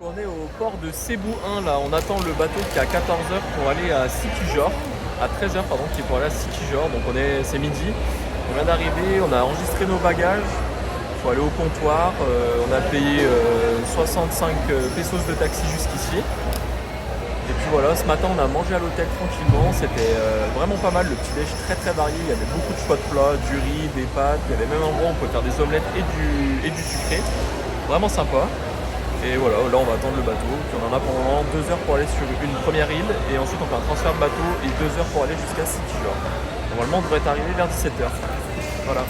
On est au port de Cebu 1 là, on attend le bateau qui est à 14 heures pour aller à Sikijor, à 13 heures pardon, qui est pour aller à Sikijor, donc c'est midi. On vient d'arriver, on a enregistré nos bagages, il faut aller au comptoir, on a payé 65 pesos de taxi jusqu'ici. Et puis voilà, ce matin on a mangé à l'hôtel tranquillement, c'était vraiment pas mal, le petit déj très très varié, il y avait beaucoup de choix de plats, du riz, des pâtes, il y avait même un endroit où on pouvait faire des omelettes et du sucré, vraiment sympa. Et voilà, là on va attendre le bateau, puis on en a pendant 2 heures pour aller sur une première île, et ensuite on fait un transfert de bateau et 2 heures pour aller jusqu'à Sikijor. Normalement on devrait être arrivé vers 17 heures. Voilà.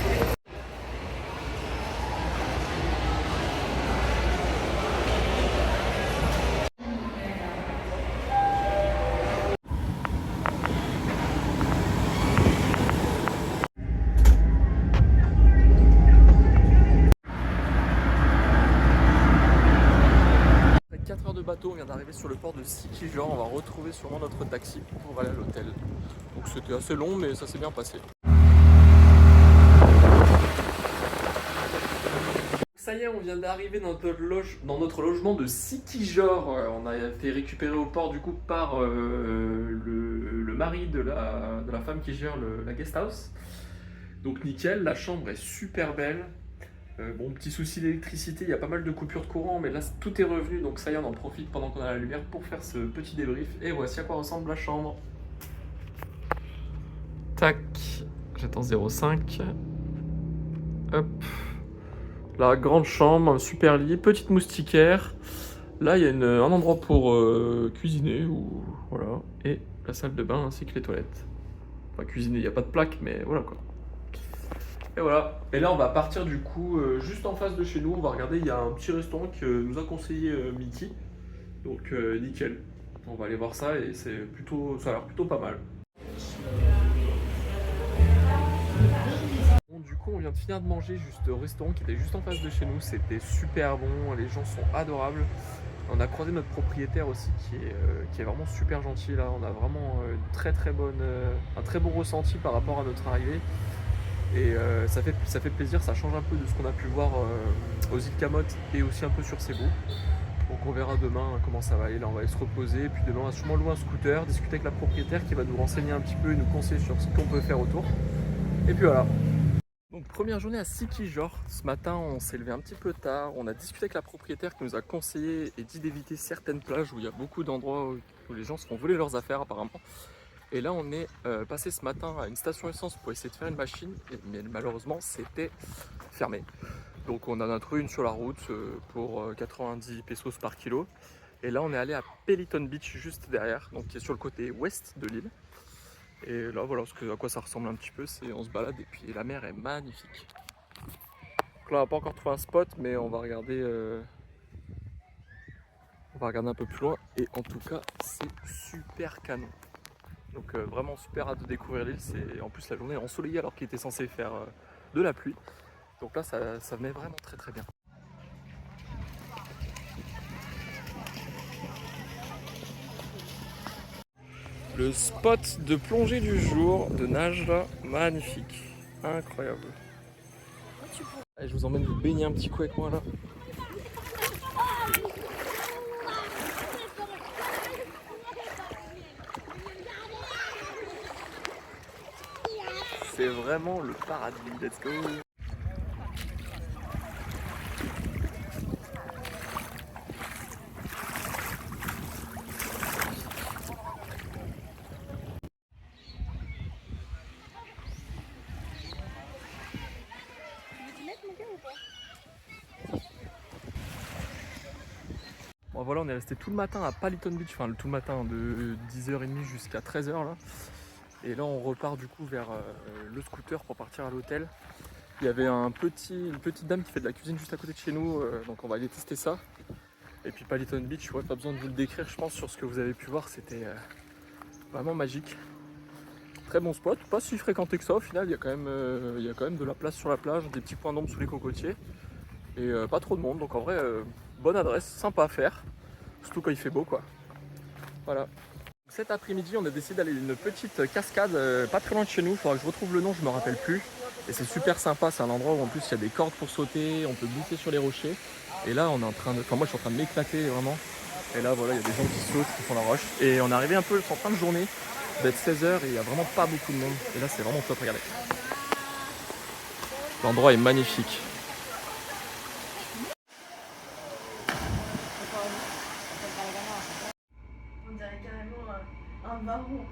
4 heures de bateau, on vient d'arriver sur le port de Sikijor, on va retrouver sûrement notre taxi pour aller à l'hôtel. Donc c'était assez long mais ça s'est bien passé. Ça y est, on vient d'arriver dans notre logement de Sikijor. On a été récupéré au port du coup par le mari de la femme qui gère la guest house. Donc nickel, la chambre est super belle. Bon, petit souci d'électricité, il y a pas mal de coupures de courant, mais là tout est revenu, donc ça y est, on en profite pendant qu'on a la lumière pour faire ce petit débrief. Et voici à quoi ressemble la chambre. Tac, j'attends 0,5. Hop. La grande chambre, un super lit, petite moustiquaire. Là, il y a un endroit pour cuisiner, ou voilà. Et la salle de bain ainsi que les toilettes. Enfin, cuisiner, il n'y a pas de plaque, mais voilà quoi. Et voilà. Et là, on va partir du coup juste en face de chez nous. On va regarder, il y a un petit restaurant que nous a conseillé Mickey. Donc nickel. On va aller voir ça et ça a l'air plutôt pas mal. Bon, du coup, on vient de finir de manger juste au restaurant qui était juste en face de chez nous. C'était super bon. Les gens sont adorables. On a croisé notre propriétaire aussi qui est vraiment super gentil là. On a vraiment un très bon ressenti par rapport à notre arrivée. Et ça fait plaisir, ça change un peu de ce qu'on a pu voir aux îles Camotes et aussi un peu sur Cebu. Donc on verra demain comment ça va aller, là on va aller se reposer, puis demain on va sûrement louer un scooter, discuter avec la propriétaire qui va nous renseigner un petit peu et nous conseiller sur ce qu'on peut faire autour. Et puis voilà. Donc première journée à Sikijor, ce matin on s'est levé un petit peu tard, on a discuté avec la propriétaire qui nous a conseillé et dit d'éviter certaines plages où il y a beaucoup d'endroits où les gens se font voler leurs affaires apparemment. Et là, on est passé ce matin à une station essence pour essayer de faire une machine, mais malheureusement, c'était fermé. Donc, on en a trouvé une sur la route pour 90 pesos par kilo. Et là, on est allé à Peliton Beach, juste derrière, donc qui est sur le côté ouest de l'île. Et là, voilà à quoi ça ressemble un petit peu. On se balade et puis la mer est magnifique. Donc là, on n'a pas encore trouvé un spot, mais on va regarder un peu plus loin. Et en tout cas, c'est super canon. Donc vraiment super hâte de découvrir l'île. En plus la journée est ensoleillée alors qu'il était censé faire de la pluie. Donc là ça venait vraiment très très bien. Le spot de plongée du jour de nage là, magnifique, incroyable. Allez, je vous emmène vous baigner un petit coup avec moi là. C'est vraiment le paradis, let's go. Bon voilà, on est resté tout le matin à Peliton Beach, enfin tout le matin de 10h30 jusqu'à 13h là. Et là on repart du coup vers le scooter pour partir à l'hôtel. Il y avait une petite dame qui fait de la cuisine juste à côté de chez nous, donc on va aller tester ça. Et puis Peliton Beach, ouais, pas besoin de vous le décrire, je pense, sur ce que vous avez pu voir, c'était vraiment magique. Très bon spot, pas si fréquenté que ça au final, il y a quand même de la place sur la plage, des petits points d'ombre sous les cocotiers. Et pas trop de monde, donc en vrai, bonne adresse, sympa à faire, surtout quand il fait beau quoi. Voilà. Cet après-midi, on a décidé d'aller à une petite cascade pas très loin de chez nous. Il faudra que je retrouve le nom, je me rappelle plus. Et c'est super sympa, c'est un endroit où en plus il y a des cordes pour sauter, on peut glisser sur les rochers. Et là, on est en train de. Enfin, moi, je suis en train de m'éclater vraiment. Et là, voilà, il y a des gens qui sautent, qui font la roche. Et on est arrivé un peu en fin de journée, d'être 16h et il n'y a vraiment pas beaucoup de monde. Et là, c'est vraiment top, regardez. L'endroit est magnifique. On dirait carrément un baron.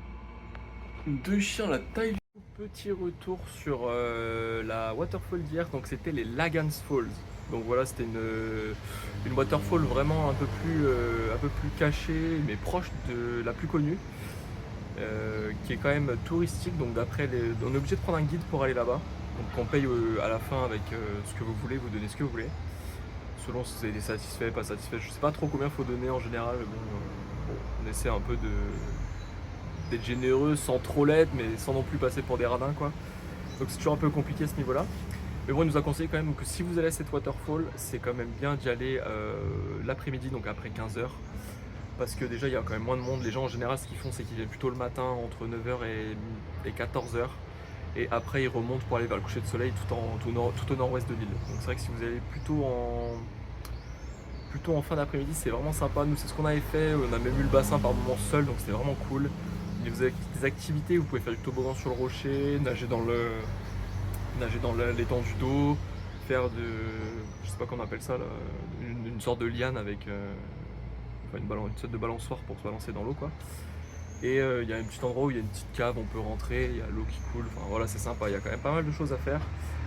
Deux chiens, la taille. Petit retour sur la waterfall d'hier, donc c'était les Lagans Falls. Donc voilà, c'était une waterfall vraiment un peu plus cachée, mais proche de la plus connue, qui est quand même touristique. Donc on est obligé de prendre un guide pour aller là-bas. Donc on paye à la fin avec ce que vous voulez, vous donnez ce que vous voulez. Selon si vous avez été satisfait, pas satisfait, je sais pas trop combien il faut donner en général, mais bon, on essaie un peu d'être généreux sans trop l'être, mais sans non plus passer pour des radins quoi. Donc c'est toujours un peu compliqué à ce niveau là. Mais bon, il nous a conseillé quand même que si vous allez à cette waterfall, c'est quand même bien d'y aller l'après-midi, donc après 15h. Parce que déjà il y a quand même moins de monde. Les gens en général ce qu'ils font c'est qu'ils viennent plutôt le matin entre 9h et 14h. Et après ils remontent pour aller vers le coucher de soleil tout au nord-ouest de l'île. Donc c'est vrai que si vous allez plutôt en fin d'après-midi, c'est vraiment sympa. Nous c'est ce qu'on avait fait, on a même eu le bassin par moments seul, donc c'était vraiment cool. Vous avez des activités, vous pouvez faire du toboggan sur le rocher, nager dans l'étendue d'eau, faire je sais pas comment on appelle ça là, une sorte de liane avec une sorte de balançoire pour se balancer dans l'eau quoi. Et il y a un petit endroit où il y a une petite cave, on peut rentrer, il y a l'eau qui coule, enfin voilà c'est sympa, il y a quand même pas mal de choses à faire.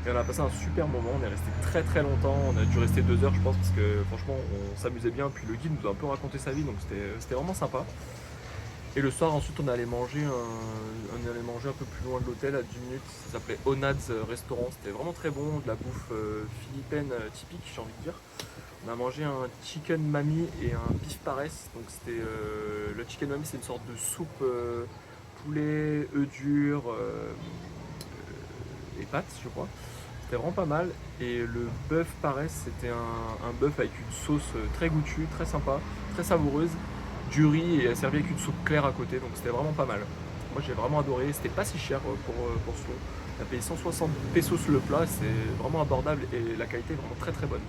Et on a passé un super moment, on est resté très très longtemps, on a dû rester 2 heures je pense parce que franchement on s'amusait bien, puis le guide nous a un peu raconté sa vie donc c'était vraiment sympa. Et le soir, ensuite, on allait manger un peu plus loin de l'hôtel, à 10 minutes. Ça s'appelait Onad's Restaurant. C'était vraiment très bon, de la bouffe philippine typique, j'ai envie de dire. On a mangé un chicken mami et un beef paresse. Donc, c'était le chicken mami, c'est une sorte de soupe poulet, œufs durs et pâtes, je crois. C'était vraiment pas mal. Et le bœuf paresse, c'était un bœuf avec une sauce très goûtue, très sympa, très savoureuse. Du riz et servi avec une soupe claire à côté, donc c'était vraiment pas mal. Moi j'ai vraiment adoré, c'était pas si cher pour ce lot. On a payé 160 pesos le plat, c'est vraiment abordable et la qualité est vraiment très très bonne.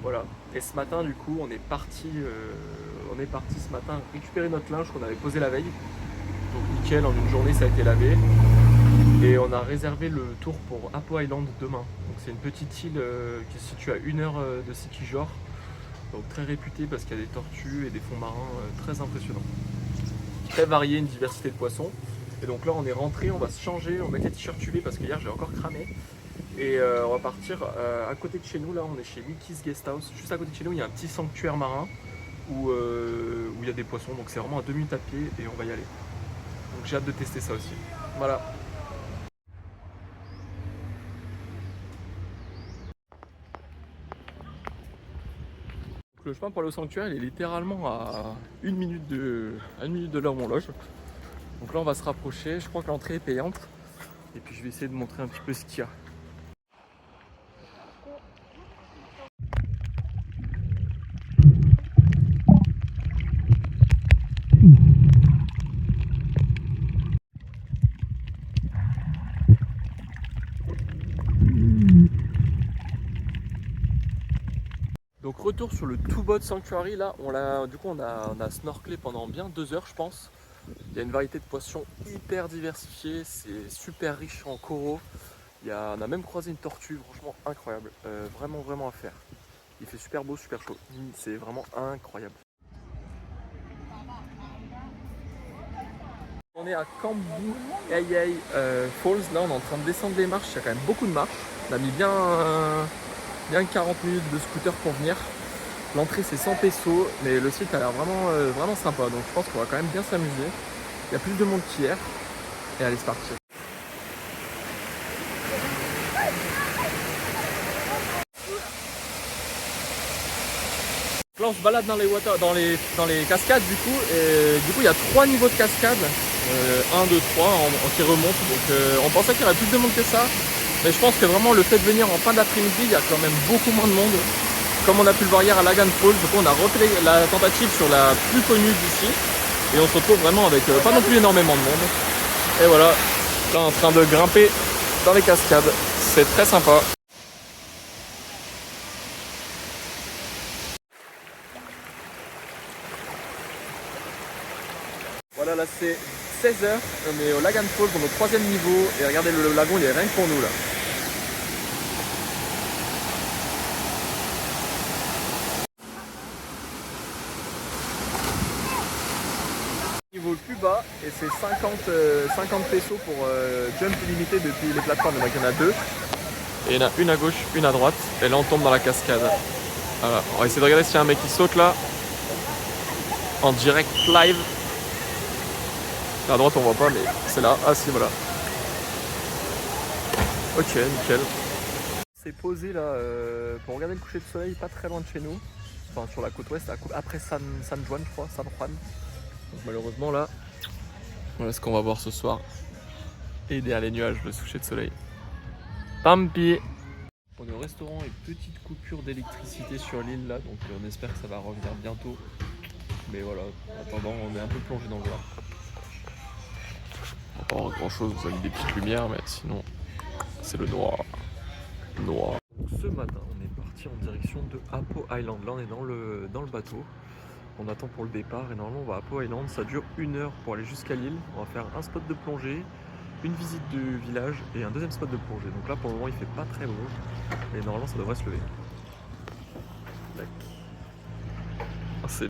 Voilà. Et ce matin du coup on est parti ce matin récupérer notre linge qu'on avait posé la veille. Donc nickel, en une journée ça a été lavé. Et on a réservé le tour pour Apo Island demain. Donc c'est une petite île qui se situe à 1 heure de Sikijor. Donc très réputé parce qu'il y a des tortues et des fonds marins très impressionnants. Très varié, une diversité de poissons. Et donc là on est rentré, on va se changer, on met les t-shirts UV parce que hier j'ai encore cramé. Et on va partir à côté de chez nous, là on est chez Mickey's Guesthouse. Juste à côté de chez nous il y a un petit sanctuaire marin où il y a des poissons. Donc c'est vraiment à 2 minutes à pied et on va y aller. Donc j'ai hâte de tester ça aussi. Voilà. Le chemin pour aller au sanctuaire il est littéralement à 1 minute de là où on loge. Donc là on va se rapprocher, je crois que l'entrée est payante. Et puis je vais essayer de montrer un petit peu ce qu'il y a. Donc retour sur le Tubod Sanctuary, là on a snorkelé pendant bien 2 heures je pense. Il y a une variété de poissons hyper diversifiée, c'est super riche en coraux. On a même croisé une tortue, franchement incroyable, vraiment à faire. Il fait super beau, super chaud, c'est vraiment incroyable. On est à Kambu Ayay Falls, là on est en train de descendre les marches, il y a quand même beaucoup de marches. On a mis bien 40 minutes de scooter pour venir. L'entrée c'est 100 pesos, mais le site a l'air vraiment sympa, donc je pense qu'on va quand même bien s'amuser. Il y a plus de monde qu'hier, et allez c'est parti. Là on se balade dans les cascades du coup, et du coup il y a 3 niveaux de cascade, 1, 2, 3 qui remontent, donc on pensait qu'il y aurait plus de monde que ça, mais je pense que vraiment le fait de venir en fin d'après-midi, il y a quand même beaucoup moins de monde. Comme on a pu le voir hier à Lagan Falls, du coup on a refait la tentative sur la plus connue d'ici, et on se retrouve vraiment avec pas non plus énormément de monde. Et voilà, là en train de grimper dans les cascades, c'est très sympa. Voilà, là c'est 16h, on est au Lagan Falls pour notre 3e niveau et regardez le lagon il est rien que pour nous là. Niveau le plus bas et c'est 50 pesos pour jump illimité depuis les plateformes, donc il y en a 2. Et il y en a une à gauche, une à droite et là on tombe dans la cascade. Voilà, on va essayer de regarder s'il y a un mec qui saute là. En direct live. À droite on voit pas mais c'est là, ah si voilà. Ok, nickel. C'est posé là pour regarder le coucher de soleil pas très loin de chez nous. Enfin sur la côte ouest, après San Juan je crois, San Juan. Donc malheureusement là, voilà ce qu'on va voir ce soir. Et derrière les nuages, le coucher de soleil. Tampi. On est au restaurant et petite coupure d'électricité sur l'île là, donc on espère que ça va revenir bientôt. Mais voilà, en attendant on est un peu plongé dans le noir. On va pas voir grand chose, vous avez des petites lumières, mais sinon c'est le noir. Donc ce matin on est parti en direction de Apo Island. Là on est dans le bateau. On attend pour le départ et normalement on va à Apo Island. Ça dure 1 heure pour aller jusqu'à l'île. On va faire un spot de plongée, une visite du village et un deuxième spot de plongée. Donc là pour le moment il fait pas très beau, mais normalement ça devrait se lever. Ah, c'est...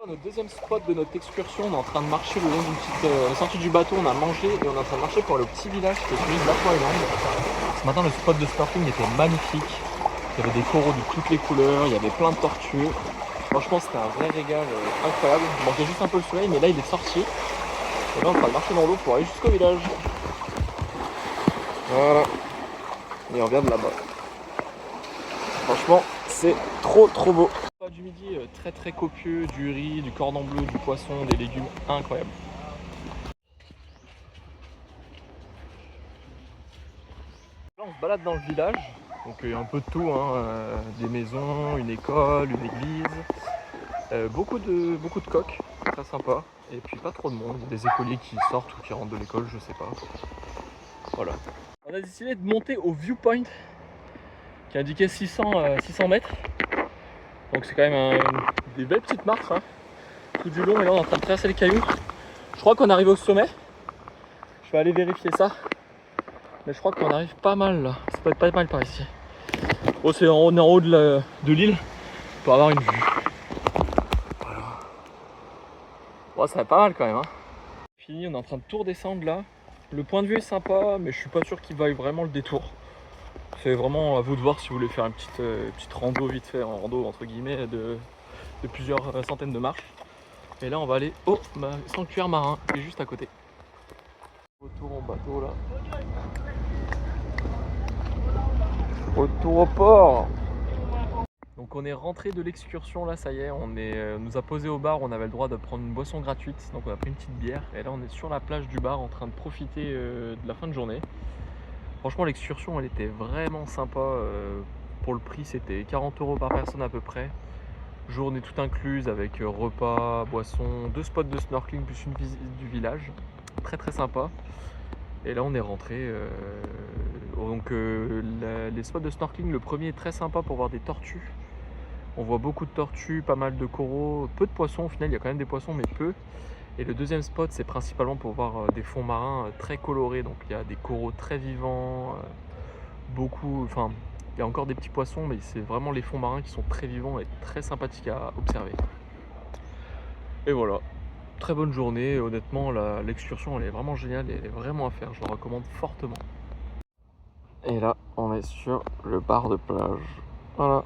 Notre deuxième spot de notre excursion, on est en train de marcher le long d'une petite sortie du bateau, on a mangé et on est en train de marcher pour le petit village qui est celui de l'Apo Island. Ce matin le spot de snorkeling était magnifique, il y avait des coraux de toutes les couleurs, il y avait plein de tortues. Franchement c'était un vrai régal incroyable, il manquait juste un peu le soleil mais là il est sorti. Et là on est en train de marcher dans l'eau pour aller jusqu'au village. Voilà, et on vient de là-bas. Franchement c'est trop beau. Du midi très copieux, du riz, du cordon bleu, du poisson, des légumes incroyables. Là on se balade dans le village, donc il y a un peu de tout, hein, des maisons, une école, une église, beaucoup de coqs, très sympa, et puis pas trop de monde, des écoliers qui sortent ou qui rentrent de l'école, je sais pas. Voilà. On a décidé de monter au viewpoint qui indiquait 600 mètres. Donc c'est quand même des belles petites marches hein, tout du long et là on est en train de traverser les cailloux. Je crois qu'on arrive au sommet. Je vais aller vérifier ça. Mais je crois qu'on arrive pas mal là. Ça peut être pas mal par ici. Oh, on est en haut de l'île pour avoir une vue. Voilà. Oh, ça va pas mal quand même. Hein. Fini, on est en train de tout redescendre là. Le point de vue est sympa mais je suis pas sûr qu'il vaille vraiment le détour. C'est vraiment à vous de voir si vous voulez faire une petite rando vite fait, en rando entre guillemets de plusieurs centaines de marches. Et là on va aller au sanctuaire marin qui est juste à côté. Retour en bateau là. Retour au port. Donc on est rentré de l'excursion là, ça y est, on nous a posé au bar, on avait le droit de prendre une boisson gratuite, donc on a pris une petite bière et là on est sur la plage du bar en train de profiter de la fin de journée. Franchement l'excursion elle était vraiment sympa, pour le prix c'était 40 € par personne à peu près. Journée toute incluse avec repas, boisson, 2 spots de snorkeling plus une visite du village. Très sympa. Et là on est rentré. Donc les spots de snorkeling, le premier est très sympa pour voir des tortues. On voit beaucoup de tortues, pas mal de coraux, peu de poissons au final, il y a quand même des poissons mais peu. Et le deuxième spot c'est principalement pour voir des fonds marins très colorés. Donc il y a des coraux très vivants, il y a encore des petits poissons, mais c'est vraiment les fonds marins qui sont très vivants et très sympathiques à observer. Et voilà, très bonne journée. Honnêtement, l'excursion elle est vraiment géniale et elle est vraiment à faire. Je la recommande fortement. Et là, on est sur le bar de plage. Voilà.